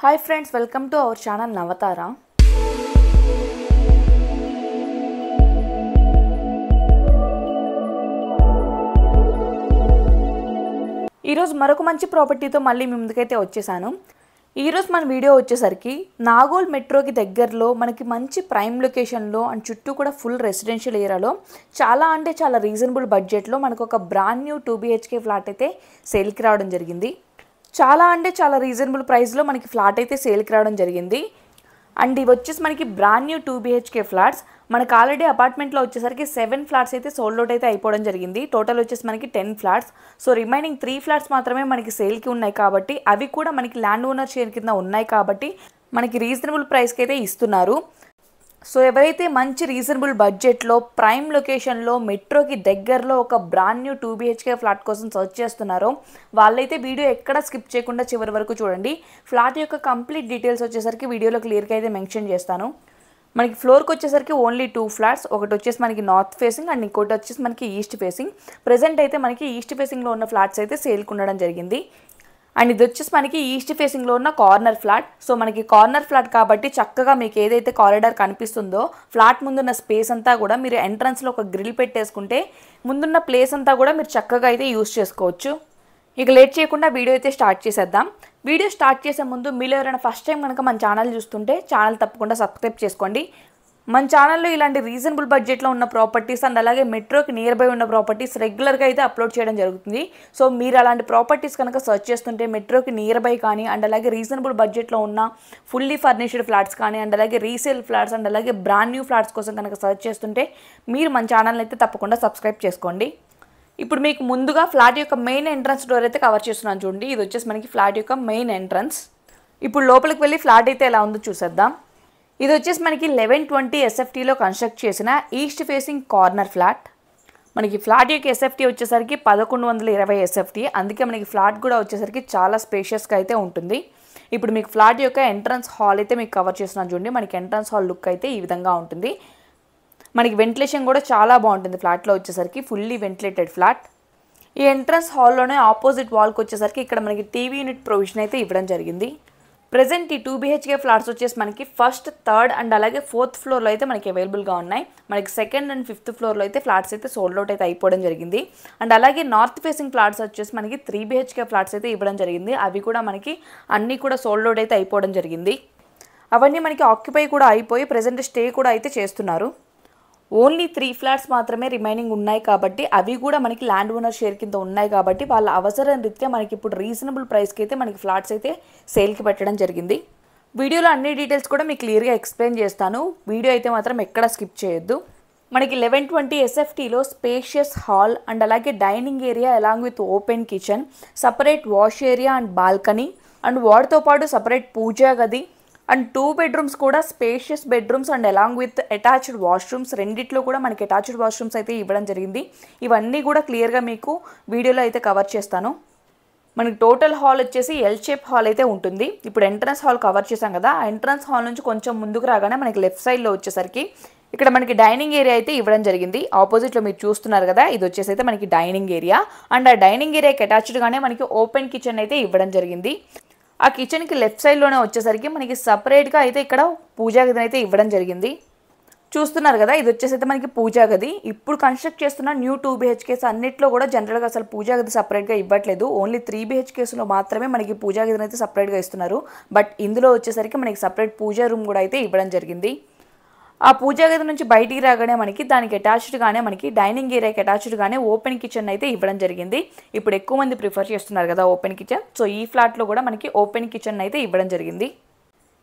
Hi friends, welcome to our channel Navatara. ఈరోజు మరొక మంచి ప్రాపర్టీతో మళ్ళీ మీ ముందుకైతే వచ్చేసాను. ఈరోజు మన వీడియో వచ్చేసరికి నాగోల్ మెట్రోకి దగ్గరలో మనకి మంచి ప్రైమ్ లొకేషన్లో అండ్ చుట్టూ కూడా ఫుల్ రెసిడెన్షియల్ ఏరియాలో చాలా రీజనబుల్ బడ్జెట్లో మనకు ఒక బ్రాండ్ న్యూ 2 BHK ఫ్లాట్ అయితే సేల్కి రావడం జరిగింది. చాలా రీజనబుల్ ప్రైస్లో మనకి ఫ్లాట్ అయితే సేల్కి రావడం జరిగింది. అండ్ ఇవి వచ్చేసి మనకి బ్రాండ్ న్యూ 2 BHK ఫ్లాట్స్. మనకు ఆల్రెడీ అపార్ట్మెంట్లో వచ్చేసరికి 7 ఫ్లాట్స్ అయితే సోల్డ్ అవుట్ అయితే అయిపోవడం జరిగింది. టోటల్ వచ్చేసి మనకి 10 ఫ్లాట్స్. సో రిమైనింగ్ 3 ఫ్లాట్స్ మాత్రమే మనకి సేల్కి ఉన్నాయి కాబట్టి అవి కూడా మనకి ల్యాండ్ ఓనర్ షేర్ కింద ఉన్నాయి కాబట్టి మనకి రీజనబుల్ ప్రైస్కి అయితే ఇస్తున్నారు. సో ఎవరైతే మంచి రీజనబుల్ బడ్జెట్లో ప్రైమ్ లొకేషన్లో మెట్రోకి దగ్గరలో ఒక బ్రాండ్ న్యూ 2 BHK ఫ్లాట్ కోసం సర్చ్ చేస్తున్నారో వాళ్ళైతే వీడియో ఎక్కడ స్కిప్ చేయకుండా చివరి వరకు చూడండి. ఫ్లాట్ యొక్క కంప్లీట్ డీటెయిల్స్ వచ్చేసరికి వీడియోలో క్లియర్గా అయితే మెన్షన్ చేస్తాను. మనకి ఫ్లోర్కి వచ్చేసరికి ఓన్లీ 2 ఫ్లాట్స్. ఒకటి వచ్చేసి మనకి నార్త్ ఫేసింగ్ అండ్ ఇంకోటి వచ్చేసి మనకి ఈస్ట్ ఫేసింగ్. ప్రజెంట్ అయితే మనకి ఈస్ట్ ఫేసింగ్లో ఉన్న ఫ్లాట్స్ అయితే సేల్కి ఉండడం జరిగింది. అండ్ ఇది వచ్చేసి మనకి ఈస్ట్ ఫేసింగ్లో ఉన్న కార్నర్ ఫ్లాట్. సో మనకి కార్నర్ ఫ్లాట్ కాబట్టి చక్కగా మీకు ఏదైతే కారిడార్ కనిపిస్తుందో ఫ్లాట్ ముందున్న స్పేస్ అంతా కూడా మీరు ఎంట్రన్స్లో ఒక గ్రిల్ పెట్టేసుకుంటే ముందున్న ప్లేస్ అంతా కూడా మీరు చక్కగా అయితే యూస్ చేసుకోవచ్చు. ఇక లేట్ చేయకుండా వీడియో అయితే స్టార్ట్ చేసేద్దాం. వీడియో స్టార్ట్ చేసే ముందు మీరు ఎవరైనా ఫస్ట్ టైం కనుక మన ఛానల్ చూస్తుంటే ఛానల్ తప్పకుండా సబ్స్క్రైబ్ చేసుకోండి. మన ఛానల్లో ఇలాంటి రీజనబుల్ బడ్జెట్లో ఉన్న ప్రాపర్టీస్ అండ్ అలాగే మెట్రోకి నియర్ బై ఉన్న ప్రాపర్టీస్ రెగ్యులర్గా అయితే అప్లోడ్ చేయడం జరుగుతుంది. సో మీరు అలాంటి ప్రాపర్టీస్ కనుక సర్చ్ చేస్తుంటే మెట్రోకి నియర్ బై కానీ అండ్ అలాగే రీజనబుల్ బడ్జెట్లో ఉన్న ఫుల్లీ ఫర్నిష్డ్ ఫ్లాట్స్ కానీ అండ్ అలాగే రీసేల్ ఫ్లాట్స్ అండ్ అలాగే బ్రాండ్ న్యూ ఫ్లాట్స్ కోసం కనుక సర్చ్ చేస్తుంటే మీరు మన ఛానల్ని అయితే తప్పకుండా సబ్స్క్రైబ్ చేసుకోండి. ఇప్పుడు మీకు ముందుగా ఫ్లాట్ యొక్క మెయిన్ ఎంట్రన్స్ డోర్ అయితే కవర్ చేస్తున్నాను చూడండి. ఇది వచ్చేసి మనకి ఫ్లాట్ యొక్క మెయిన్ ఎంట్రన్స్. ఇప్పుడు లోపలికి వెళ్ళి ఫ్లాట్ అయితే ఎలా ఉందో చూసేద్దాం. ఇది వచ్చేసి మనకి 1120 SFTలో కన్స్ట్రక్ట్ చేసిన ఈస్ట్ ఫేసింగ్ కార్నర్ ఫ్లాట్. మనకి ఫ్లాట్ యొక్క SFT వచ్చేసరికి 1120 SFT. అందుకే మనకి ఫ్లాట్ కూడా వచ్చేసరికి చాలా స్పేషియస్గా అయితే ఉంటుంది. ఇప్పుడు మీకు ఫ్లాట్ యొక్క ఎంట్రన్స్ హాల్ అయితే మీకు కవర్ చేస్తున్నాను చూడండి. మనకి ఎంట్రన్స్ హాల్ లుక్ అయితే ఈ విధంగా ఉంటుంది. మనకి వెంటిలేషన్ కూడా చాలా బాగుంటుంది. ఫ్లాట్లో వచ్చేసరికి ఫుల్లీ వెంటిలేటెడ్ ఫ్లాట్. ఈ ఎంట్రన్స్ హాల్లోనే ఆపోజిట్ వాల్కి వచ్చేసరికి ఇక్కడ మనకి టీవీ యూనిట్ ప్రొవిజన్ అయితే ఇవ్వడం జరిగింది. ప్రజెంట్ ఈ 2 BHK ఫ్లాట్స్ వచ్చేసి మనకి ఫస్ట్, థర్డ్ అండ్ అలాగే 4th ఫ్లోర్లో అయితే మనకి అవైలబుల్గా ఉన్నాయి. మనకి 2nd అండ్ 5th ఫ్లోర్లో అయితే ఫ్లాట్స్ అయితే సోల్డ్ అవుట్ అయితే అయిపోవడం జరిగింది. అండ్ అలాగే నార్త్ ఫేసింగ్ ఫ్లాట్స్ వచ్చేసి మనకి 3 BHK ఫ్లాట్స్ అయితే ఇవ్వడం జరిగింది. అవి కూడా మనకి అన్నీ కూడా సోల్డ్ అవుట్ అయితే అయిపోవడం జరిగింది. అవన్నీ మనకి ఆక్యుపై కూడా అయిపోయి ప్రజెంట్ స్టే కూడా అయితే చేస్తున్నారు. ఓన్లీ 3 ఫ్లాట్స్ మాత్రమే రిమైనింగ్ ఉన్నాయి కాబట్టి అవి కూడా మనకి ల్యాండ్ ఓనర్ షేర్ కింద ఉన్నాయి కాబట్టి వాళ్ళ అవసరం రీత్యా మనకి ఇప్పుడు రీజనబుల్ ప్రైస్కి అయితే మనకి ఫ్లాట్స్ అయితే సేల్కి పెట్టడం జరిగింది. వీడియోలో అన్ని డీటెయిల్స్ కూడా మీకు క్లియర్గా ఎక్స్ప్లెయిన్ చేస్తాను. వీడియో అయితే మాత్రం ఎక్కడ స్కిప్ చేయొద్దు. మనకి 1120 SFTలో స్పేషియస్ హాల్ అండ్ అలాగే dining area along with open kitchen, separate wash area and balcony and వాటితో పాటు సపరేట్ పూజా గది అండ్ 2 బెడ్రూమ్స్ కూడా spacious bedrooms and along with attached washrooms. రెండిట్లో కూడా మనకి అటాచ్డ్ వాష్రూమ్స్ అయితే ఇవ్వడం జరిగింది. ఇవన్నీ కూడా క్లియర్గా మీకు వీడియోలో అయితే కవర్ చేస్తాను. మనకి టోటల్ హాల్ వచ్చేసి ఎల్ షేప్ హాల్ అయితే ఉంటుంది. ఇప్పుడు ఎంట్రన్స్ హాల్ కవర్ చేసాం కదా, ఆ ఎంట్రన్స్ హాల్ నుంచి కొంచెం ముందుకు రాగానే మనకి లెఫ్ట్ సైడ్లో వచ్చేసరికి ఇక్కడ మనకి డైనింగ్ ఏరియా అయితే ఇవ్వడం జరిగింది. ఆపోజిట్లో మీరు చూస్తున్నారు కదా, ఇది వచ్చేసి అయితే మనకి డైనింగ్ ఏరియా అండ్ ఆ డైనింగ్ ఏరియాకి అటాచ్డ్గానే మనకి ఓపెన్ కిచెన్ అయితే ఇవ్వడం జరిగింది. ఆ కిచెన్కి లెఫ్ట్ సైడ్లోనే వచ్చేసరికి మనకి సపరేట్గా అయితే ఇక్కడ పూజా గదిని అయితే ఇవ్వడం జరిగింది. చూస్తున్నారు కదా, ఇది వచ్చేసి అయితే మనకి పూజా గది. ఇప్పుడు కన్స్ట్రక్ట్ చేస్తున్న న్యూ 2 BHKs అన్నిట్లో కూడా జనరల్గా అసలు పూజా గది సపరేట్గా ఇవ్వట్లేదు. ఓన్లీ 3 BHKస్లో మాత్రమే మనకి పూజా గదిని అయితే సపరేట్గా ఇస్తున్నారు. బట్ ఇందులో వచ్చేసరికి మనకి సపరేట్ పూజా రూమ్ కూడా అయితే ఇవ్వడం జరిగింది. ఆ పూజా గది నుంచి బయటికి రాగానే మనకి దానికి అటాచ్డ్గానే మనకి డైనింగ్ ఏరియాకి అటాచ్డ్గానే ఓపెన్ కిచెన్ అయితే ఇవ్వడం జరిగింది. ఇప్పుడు ఎక్కువ మంది ప్రిఫర్ చేస్తున్నారు కదా ఓపెన్ కిచెన్. సో ఈ ఫ్లాట్లో కూడా మనకి ఓపెన్ కిచెన్ అయితే ఇవ్వడం జరిగింది.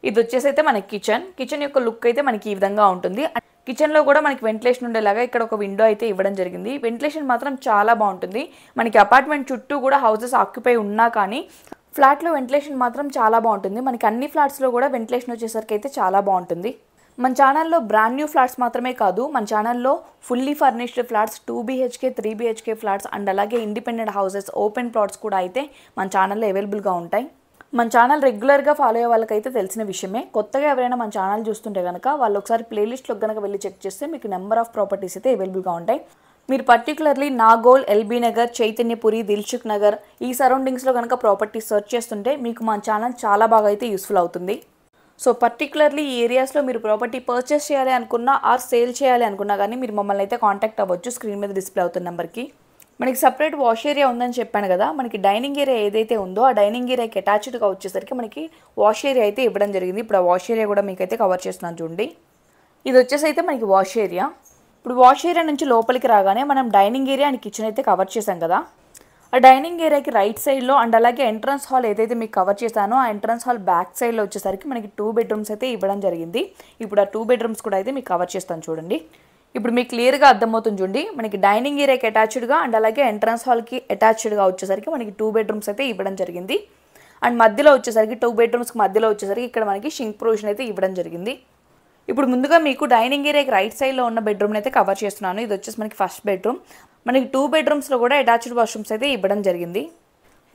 ఇది వచ్చేసి అయితే మనకి కిచెన్ యొక్క లుక్ అయితే మనకి ఈ విధంగా ఉంటుంది. కిచెన్లో కూడా మనకి వెంటిలేషన్ ఉండేలాగా ఇక్కడ ఒక విండో అయితే ఇవ్వడం జరిగింది. వెంటిలేషన్ మాత్రం చాలా బాగుంటుంది. మనకి అపార్ట్మెంట్ చుట్టూ కూడా హౌసెస్ ఆక్యుపై ఉన్నా కానీ ఫ్లాట్లో వెంటిలేషన్ మాత్రం చాలా బాగుంటుంది. మనకి అన్ని ఫ్లాట్స్లో కూడా వెంటిలేషన్ వచ్చేసరికి అయితే చాలా బాగుంటుంది. మన ఛానల్లో బ్రాండ్ న్యూ ఫ్లాట్స్ మాత్రమే కాదు, మన ఛానల్లో fully furnished flats, 2 BHK 3 BHK flats and అలాగే ఇండిపెండెంట్ హౌసెస్, ఓపెన్ ప్లాట్స్ కూడా అయితే మన ఛానల్లో అవైలబుల్గా ఉంటాయి. మన ఛానల్ రెగ్యులర్గా ఫాలో అయ్యే వాళ్ళకైతే తెలిసిన విషయమే. కొత్తగా ఎవరైనా మన ఛానల్ చూస్తుంటే కనుక వాళ్ళు ఒకసారి ప్లేలిస్ట్లో కనుక వెళ్ళి చెక్ చేస్తే మీకు నెంబర్ ఆఫ్ ప్రాపర్టీస్ అయితే అవైలబుల్గా ఉంటాయి. మీరు పర్టికులర్లీ నాగోల్, ఎల్బీ నగర్, చైతన్యపురి, దిల్సుఖ్ నగర్ ఈ సరౌండింగ్స్లో కనుక ప్రాపర్టీ సెర్చ్ చేస్తుంటే మీకు మా ఛానల్ చాలా బాగా అయితే యూస్ఫుల్ అవుతుంది. సో పర్టికులర్లీ ఈ ఏరియాస్లో మీరు ప్రాపర్టీ పర్చేస్ చేయాలి అనుకున్నా ఆర్ సేల్ చేయాలి అనుకున్నా కానీ మీరు మమ్మల్ని అయితే కాంటాక్ట్ అవ్వచ్చు స్క్రీన్ మీద డిస్ప్లే అవుతున్న నెంబర్కి. మనకి సపరేట్ వాష్ ఏరియా ఉందని చెప్పాను కదా, మనకి డైనింగ్ ఏరియా ఏదైతే ఉందో ఆ డైనింగ్ ఏరియాకి అటాచ్డ్గా వచ్చేసరికి మనకి వాష్ ఏరియా అయితే ఇవ్వడం జరిగింది. ఇప్పుడు ఆ వాష్ ఏరియా కూడా మీకైతే కవర్ చేస్తున్నాను చూడండి. ఇది వచ్చేసి అయితే మనకి వాష్ ఏరియా. ఇప్పుడు వాష్ ఏరియా నుంచి లోపలికి రాగానే మనం డైనింగ్ ఏరియా అండ్ కిచెన్ అయితే కవర్ చేసాం కదా, ఆ డైనింగ్ ఏరియాకి రైట్ సైడ్లో అండ్ అలాగే ఎంట్రన్స్ హాల్ ఏదైతే మీకు కవర్ చేశానో ఆ ఎంట్రన్స్ హాల్ బ్యాక్ సైడ్లో వచ్చేసరికి మనకి 2 బెడ్రూమ్స్ అయితే ఇవ్వడం జరిగింది. ఇప్పుడు ఆ 2 బెడ్రూమ్స్ కూడా అయితే మీకు కవర్ చేస్తాను చూడండి. ఇప్పుడు మీకు క్లియర్గా అర్థమవుతుంది చూడండి. మనకి డైనింగ్ ఏరియాకి అటాచ్డ్గా అండ్ అలాగే ఎంట్రన్స్ హాల్కి అటాచ్డ్గా వచ్చేసరికి మనకి 2 బెడ్రూమ్స్ అయితే ఇవ్వడం జరిగింది. అండ్ మధ్యలో వచ్చేసరికి 2 బెడ్రూమ్స్కి మధ్యలో వచ్చేసరికి ఇక్కడ మనకి షింక్ ప్రొవిజన్ అయితే ఇవ్వడం జరిగింది. ఇప్పుడు ముందుగా మీకు డైనింగ్ ఏరియాకి రైట్ సైడ్లో ఉన్న బెడ్రూమ్ని అయితే కవర్ చేస్తున్నాను. ఇది వచ్చేసి మనకి ఫస్ట్ బెడ్రూమ్. మనకి 2 బెడ్రూమ్స్లో కూడా అటాచ్డ్ వాష్రూమ్స్ అయితే ఇవ్వడం జరిగింది.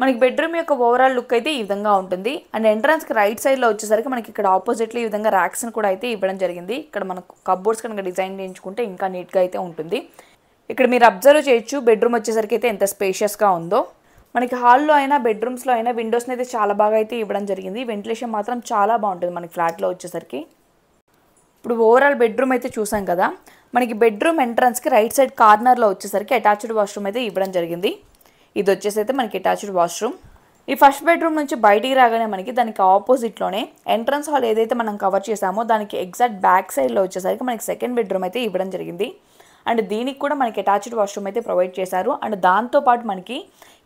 మనకి బెడ్రూమ్ యొక్క ఓవరాల్ లుక్ అయితే ఈ విధంగా ఉంటుంది. అండ్ ఎంట్రన్స్కి రైట్ సైడ్లో వచ్చేసరికి మనకి ఇక్కడ ఆపోజిట్లో ఈ విధంగా ర్యాక్స్ని కూడా అయితే ఇవ్వడం జరిగింది. ఇక్కడ మనకు కబోర్డ్స్ కనుక డిజైన్ చేయించుకుంటే ఇంకా నీట్గా అయితే ఉంటుంది. ఇక్కడ మీరు అబ్జర్వ్ చేయొచ్చు బెడ్రూమ్ వచ్చేసరికి అయితే ఎంత స్పేషియస్గా ఉందో. మనకి హాల్లో అయినా బెడ్రూమ్స్లో అయినా విండోస్ని అయితే చాలా బాగా అయితే ఇవ్వడం జరిగింది. వెంటిలేషన్ మాత్రం చాలా బాగుంటుంది మనకి ఫ్లాట్లో వచ్చేసరికి. ఇప్పుడు ఓవరాల్ బెడ్రూమ్ అయితే చూసాం కదా, మనకి బెడ్రూమ్ ఎంట్రన్స్కి రైట్ సైడ్ కార్నర్లో వచ్చేసరికి అటాచ్డ్ వాష్రూమ్ అయితే ఇవ్వడం జరిగింది. ఇది వచ్చేసి అయితే మనకి అటాచ్డ్ వాష్రూమ్. ఈ ఫస్ట్ బెడ్రూమ్ నుంచి బయటికి రాగానే మనకి దానికి ఆపోజిట్లోనే ఎంట్రన్స్ హాల్ ఏదైతే మనం కవర్ చేసామో దానికి ఎగ్జాక్ట్ బ్యాక్ సైడ్లో వచ్చేసరికి మనకి సెకండ్ బెడ్రూమ్ అయితే ఇవ్వడం జరిగింది. అండ్ దీనికి కూడా మనకి అటాచ్డ్ వాష్రూమ్ అయితే ప్రొవైడ్ చేశారు. అండ్ దాంతోపాటు మనకి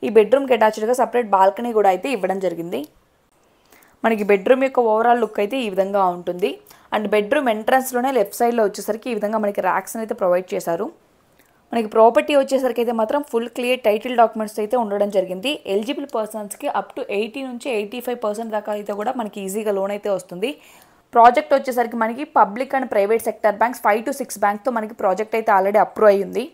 ఈ బెడ్రూమ్కి అటాచ్డ్గా సపరేట్ బాల్కనీ కూడా అయితే ఇవ్వడం జరిగింది. మనకి బెడ్రూమ్ యొక్క ఓవరాల్ లుక్ అయితే ఈ విధంగా ఉంటుంది. అండ్ బెడ్రూమ్ ఎంట్రన్స్లోనే లెఫ్ట్ సైడ్లో వచ్చేసరికి ఈ విధంగా మనకి ర్యాక్స్ అయితే ప్రొవైడ్ చేశారు. మనకి ప్రాపర్టీ వచ్చేసరికి అయితే మాత్రం ఫుల్ క్లియర్ టైటిల్ డాక్యుమెంట్స్ అయితే ఉండడం జరిగింది. ఎలిజిబుల్ పర్సన్స్కి అప్ టు 80 నుంచి 85% దాకా అయితే కూడా మనకి ఈజీగా లోన్ అయితే వస్తుంది. ప్రాజెక్ట్ వచ్చేసరికి మనకి public and private sector banks 5 to 6 బ్యాంక్తో మనకి ప్రాజెక్ట్ అయితే ఆల్రెడీ అప్రూవ్ అయ్యింది.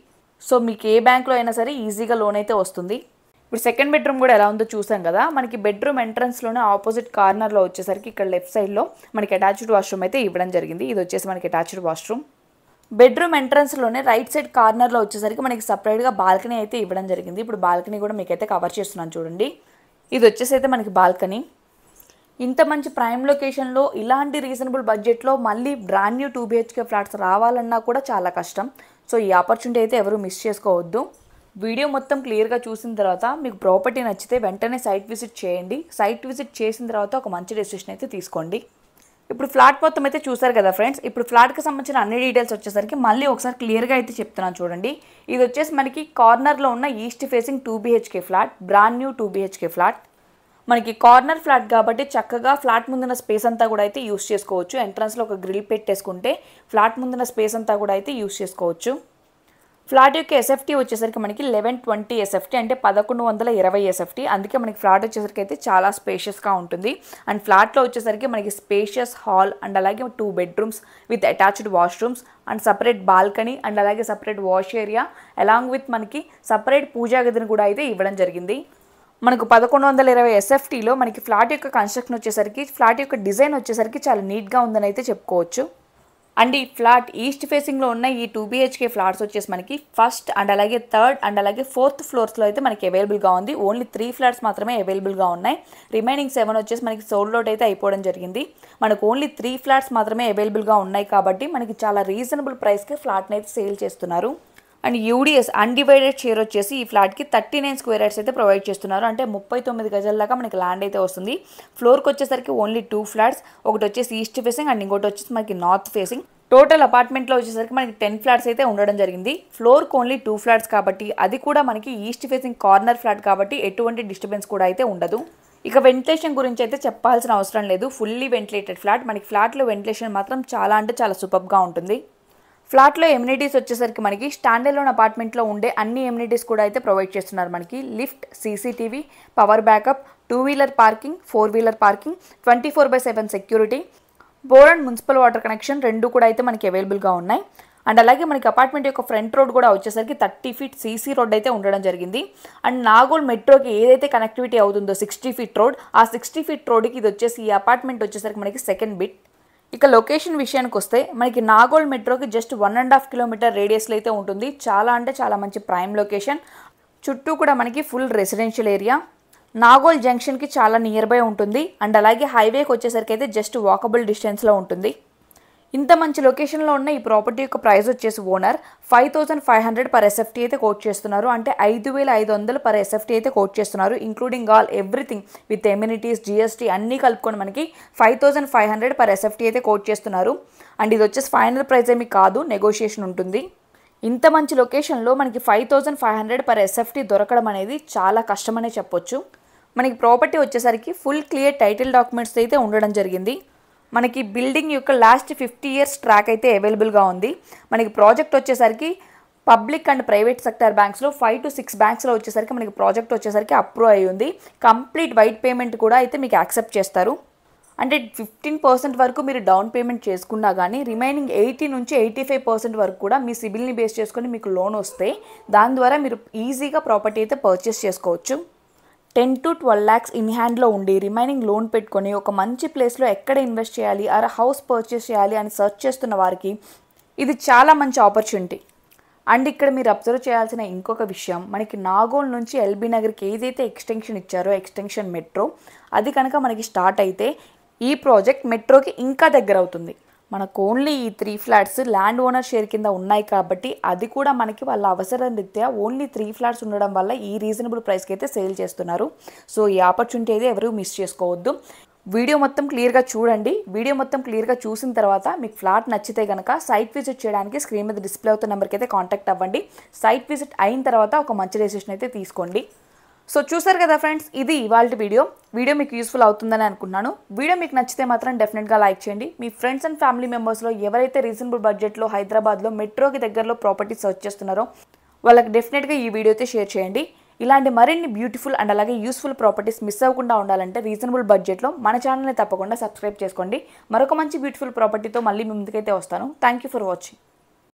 సో మీకు ఏ బ్యాంక్లో అయినా సరే ఈజీగా లోన్ అయితే వస్తుంది. ఇప్పుడు సెకండ్ బెడ్రూమ్ కూడా ఎలా ఉందో చూసాం కదా, మనకి బెడ్రూమ్ ఎంట్రన్స్లోనే ఆపోజిట్ కార్నర్లో వచ్చేసరికి ఇక్కడ లెఫ్ట్ సైడ్లో మనకి అటాచ్డ్ వాష్రూమ్ అయితే ఇవ్వడం జరిగింది. ఇది వచ్చేసి మనకి అటాచ్డ్ వాష్రూమ్. బెడ్రూమ్ ఎంట్రన్స్లోనే రైట్ సైడ్ కార్నర్లో వచ్చేసరికి మనకి సపరేట్గా బాల్కనీ అయితే ఇవ్వడం జరిగింది. ఇప్పుడు బాల్కనీ కూడా మీకైతే కవర్ చేస్తున్నాను చూడండి. ఇది వచ్చేసి అయితే మనకి బాల్కనీ. ఇంత మంచి ప్రైమ్ లొకేషన్లో ఇలాంటి రీజనబుల్ బడ్జెట్లో మళ్ళీ బ్రాండ్ న్యూ 2 BHK ఫ్లాట్స్ రావాలన్నా కూడా చాలా కష్టం. సో ఈ ఆపర్చునిటీ అయితే ఎవరు మిస్ చేసుకోవద్దు. వీడియో మొత్తం క్లియర్గా చూసిన తర్వాత మీకు ప్రాపర్టీ నచ్చితే వెంటనే సైట్ విజిట్ చేయండి. సైట్ విజిట్ చేసిన తర్వాత ఒక మంచి డెసిషన్ అయితే తీసుకోండి. ఇప్పుడు ఫ్లాట్ మొత్తం అయితే చూసారు కదా ఫ్రెండ్స్. ఇప్పుడు ఫ్లాట్కి సంబంధించిన అన్ని డీటెయిల్స్ వచ్చేసరికి మళ్ళీ ఒకసారి క్లియర్గా అయితే చెప్తున్నాను చూడండి. ఇది వచ్చేసి మనకి కార్నర్లో ఉన్న east facing 2 BHK flat, brand new 2 BHK flat. మనకి కార్నర్ ఫ్లాట్ కాబట్టి చక్కగా ఫ్లాట్ ముందున్న స్పేస్ అంతా కూడా అయితే యూస్ చేసుకోవచ్చు. ఎంట్రన్స్లో ఒక గ్రిల్ పెట్టేసుకుంటే ఫ్లాట్ ముందున్న స్పేస్ అంతా కూడా అయితే యూస్ చేసుకోవచ్చు. ఫ్లాట్ యొక్క ఎస్ఎఫ్టీ వచ్చేసరికి మనకి 1120 ఎస్ఎఫ్టీ, అంటే 1120 ఎస్ఎఫ్టీ. అందుకే మనకి ఫ్లాట్ వచ్చేసరికి అయితే చాలా స్పేషియస్గా ఉంటుంది. అండ్ ఫ్లాట్లో వచ్చేసరికి మనకి స్పేషియస్ హాల్ అండ్ అలాగే 2 bedrooms with attached washrooms and separate balcony and అలాగే separate wash area along with మనకి సపరేట్ పూజా గదిని కూడా అయితే ఇవ్వడం జరిగింది. మనకు 1120 ఎస్ఎఫ్టీలో మనకి ఫ్లాట్ యొక్క కన్స్ట్రక్షన్ వచ్చేసరికి ఫ్లాట్ యొక్క డిజైన్ వచ్చేసరికి చాలా నీట్గా ఉందని అయితే చెప్పుకోవచ్చు. అండ్ ఈ ఫ్లాట్ ఈస్ట్ ఫేసింగ్లో ఉన్న ఈ 2 BHK ఫ్లాట్స్ వచ్చేసి మనకి ఫస్ట్ అండ్ అలాగే థర్డ్ అండ్ అలాగే 4th ఫ్లోర్స్లో అయితే మనకి అవైలబుల్గా ఉంది. ఓన్లీ 3 ఫ్లాట్స్ మాత్రమే అవైలబుల్గా ఉన్నాయి. రిమైనింగ్ 7 వచ్చేసి మనకి సోల్డ్ అవుట్ అయితే అయిపోవడం జరిగింది. మనకు ఓన్లీ 3 ఫ్లాట్స్ మాత్రమే అవైలబుల్గా ఉన్నాయి కాబట్టి మనకి చాలా రీజనబుల్ ప్రైస్కి ఫ్లాట్ని అయితే సేల్ చేస్తున్నారు. అండ్ యూడిఎస్ అన్డివైడెడ్ షేర్ వచ్చేసి ఈ ఫ్లాట్కి 39 స్క్వేర్ యార్డ్స్ అయితే ప్రొవైడ్ చేస్తున్నారు. అంటే 39 గజాల దాకా మనకి ల్యాండ్ అయితే వస్తుంది. ఫ్లోర్కి వచ్చేసరికి ఓన్లీ 2 ఫ్లాట్స్, ఒకటి వచ్చేసి ఈస్ట్ ఫేసింగ్ అండ్ ఇంకోటి వచ్చేసి మనకి నార్త్ ఫేసింగ్. టోటల్ అపార్ట్మెంట్లో వచ్చేసరికి మనకి 10 ఫ్లాట్స్ అయితే ఉండడం జరిగింది. ఫ్లోర్కి ఓన్లీ 2 ఫ్లాట్స్ కాబట్టి అది కూడా మనకి ఈస్ట్ ఫేసింగ్ కార్నర్ ఫ్లాట్ కాబట్టి ఎటువంటి డిస్టర్బెన్స్ కూడా అయితే ఉండదు. ఇక వెంటిలేషన్ గురించి అయితే చెప్పాల్సిన అవసరం లేదు. Fully ventilated flat. మనకి ఫ్లాట్లో వెంటిలేషన్ మాత్రం చాలా అంటే చాలా సూపర్గా ఉంటుంది. ఫ్లాట్లో ఎమ్యూనిటీస్ వచ్చేసరికి మనకి స్టాండ్ అలోన్ అపార్ట్మెంట్లో ఉండే అన్ని ఎమ్యూనిటీస్ కూడా అయితే ప్రొవైడ్ చేస్తున్నారు. మనకి lift, CCTV, power backup, 2 wheeler parking, 4 wheeler parking, 24/7 security, bore and municipal water connection 2 కూడా అయితే మనకి అవైలబుల్గా ఉన్నాయి. అండ్ అలాగే మనకి అపార్ట్మెంట్ యొక్క ఫ్రంట్ రోడ్ కూడా వచ్చేసరికి 30 feet సీసీ రోడ్ అయితే ఉండడం జరిగింది. అండ్ నాగోల్ మెట్రోకి ఏదైతే కనెక్టివిటీ అవుతుందో 60 feet రోడ్, ఆ 60 feet రోడ్కి ఇది వచ్చేసి ఈ అపార్ట్మెంట్ వచ్చేసరికి మనకి సెకండ్ బిట్. ఇక లొకేషన్ విషయానికి వస్తే మనకి నాగోల్ మెట్రోకి జస్ట్ 1.5 కిలోమీటర్ రేడియస్లో అయితే ఉంటుంది. చాలా అంటే చాలా మంచి ప్రైమ్ లొకేషన్. చుట్టూ కూడా మనకి ఫుల్ రెసిడెన్షియల్ ఏరియా. నాగోల్ జంక్షన్కి చాలా నియర్ బై ఉంటుంది అండ్ అలాగే హైవేకి వచ్చేసరికి అయితే జస్ట్ వాకబుల్ డిస్టెన్స్లో ఉంటుంది. ఇంత మంచి లొకేషన్లో ఉన్న ఈ ప్రాపర్టీ యొక్క ప్రైస్ వచ్చేసి ఓనర్ 5500 పర్ ఎస్ఎఫ్టీ అయితే కోట్ చేస్తున్నారు. అంటే 5500 పర్ ఎస్ఎఫ్టీ అయితే కోట్ చేస్తున్నారు. Including all everything with amenities GST అన్నీ కలుపుకొని మనకి 5500 పర్ ఎస్ఎఫ్టీ అయితే కోట్ చేస్తున్నారు. అండ్ ఇది వచ్చేసి ఫైనల్ ప్రైస్ ఏమీ కాదు, నెగోషియేషన్ ఉంటుంది. ఇంత మంచి లొకేషన్లో మనకి 5500 పర్ ఎస్ఎఫ్టీ దొరకడం అనేది చాలా కష్టమనే చెప్పొచ్చు. మనకి ప్రాపర్టీ వచ్చేసరికి ఫుల్ క్లియర్ టైటిల్ డాక్యుమెంట్స్ అయితే ఉండడం జరిగింది. మనకి బిల్డింగ్ యొక్క లాస్ట్ 50 ఇయర్స్ ట్రాక్ అయితే అవైలబుల్గా ఉంది. మనకి ప్రాజెక్ట్ వచ్చేసరికి పబ్లిక్ అండ్ ప్రైవేట్ సెక్టర్ బ్యాంక్స్లో 5 to 6 బ్యాంక్స్లో వచ్చేసరికి మనకి ప్రాజెక్ట్ వచ్చేసరికి అప్రూవ్ అయ్యి ఉంది. కంప్లీట్ వైట్ పేమెంట్ కూడా అయితే మీకు యాక్సెప్ట్ చేస్తారు. అంటే 15% వరకు మీరు డౌన్ పేమెంట్ చేసుకున్నా కానీ రిమైనింగ్ 80 నుంచి 85% వరకు కూడా మీ సిబిల్ని బేస్ చేసుకొని మీకు లోన్ వస్తే దాని ద్వారా మీరు ఈజీగా ప్రాపర్టీ అయితే పర్చేస్ చేసుకోవచ్చు. 10 to 12 lakhs ఇన్ హ్యాండ్లో ఉండి రిమైనింగ్ లోన్ పెట్టుకొని ఒక మంచి ప్లేస్లో ఎక్కడ ఇన్వెస్ట్ చేయాలి ఆర్ హౌస్ పర్చేస్ చేయాలి అని సెర్చ్ చేస్తున్న వారికి ఇది చాలా మంచి ఆపర్చునిటీ. అండ్ ఇక్కడ మీరు అబ్జర్వ్ చేయాల్సిన ఇంకొక విషయం, మనకి నాగోల్ నుంచి ఎల్బీ నగర్కి ఏదైతే ఎక్స్టెన్షన్ ఇచ్చారో ఎక్స్టెన్షన్ మెట్రో అది కనుక మనకి స్టార్ట్ అయితే ఈ ప్రాజెక్ట్ మెట్రోకి ఇంకా దగ్గర అవుతుంది. మనకు ఓన్లీ ఈ 3 ఫ్లాట్స్ ల్యాండ్ ఓనర్ షేర్ కింద ఉన్నాయి కాబట్టి అది కూడా మనకి వాళ్ళ అవసరం రీత్యా ఓన్లీ 3 ఫ్లాట్స్ ఉండడం వల్ల ఈ రీజనబుల్ ప్రైస్కి అయితే సేల్ చేస్తున్నారు. సో ఈ ఆపర్చునిటీ అయితే ఎవరు మిస్ చేసుకోవద్దు. వీడియో మొత్తం క్లియర్గా చూడండి. వీడియో మొత్తం క్లియర్గా చూసిన తర్వాత మీకు ఫ్లాట్ నచ్చితే కనుక సైట్ విజిట్ చేయడానికి స్క్రీన్ మీద డిస్ప్లే అవుతున్న నెంబర్కి అయితే కాంటాక్ట్ అవ్వండి. సైట్ విజిట్ అయిన తర్వాత ఒక మంచి డెసిషన్ అయితే తీసుకోండి. సో చూసారు కదా ఫ్రెండ్స్, ఇది ఇవాళ వీడియో మీకు యూస్ఫుల్ అవుతుందని అనుకుంటున్నాను. వీడియో మీకు నచ్చితే మాత్రం డెఫినెట్గా లైక్ చేయండి. మీ ఫ్రెండ్స్ అండ్ ఫ్యామిలీ మెంబర్స్లో ఎవరైతే రీజనబుల్ బడ్జెట్లో హైదరాబాద్లో మెట్రోకి దగ్గరలో ప్రాపర్టీ సర్చ్ చేస్తున్నారో వాళ్ళకి డెఫినెట్గా ఈ వీడియో అయితే షేర్ చేయండి. ఇలాంటి మరిన్ని బ్యూటిఫుల్ అండ్ అలాగే యూస్ఫుల్ ప్రాపర్టీస్ మిస్ అవ్వకుండా ఉండాలంటే రీజనబుల్ బడ్జెట్లో మన ఛానల్ని తప్పకుండా సబ్స్క్రైబ్ చేసుకోండి. మరొక మంచి బ్యూటిఫుల్ ప్రాపర్టీతో మళ్ళీ మీ ముందుకైతే వస్తాను. Thank you for watching.